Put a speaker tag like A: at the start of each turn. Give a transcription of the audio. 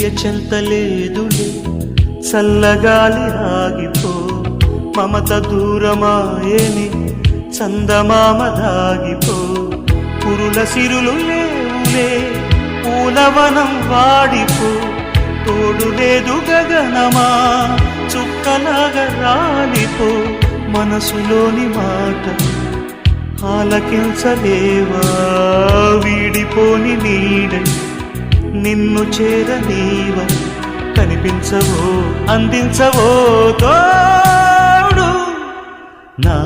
A: ప్రియ చెంతలేదులే చల్లగాలి ఆగిపో మమత దూరమాయని చందమామ దాగిపో కురుల సిరులు లేవులే పూలవనం వాడిపో తోడు లేదు గగనమా చుక్కలాగా రాలిపో మనసులోని మాట ఆలకించలేవా వీడిపోని నీడై నిన్ను చేరనీవా కనిపించవో అందించవో తోడు నా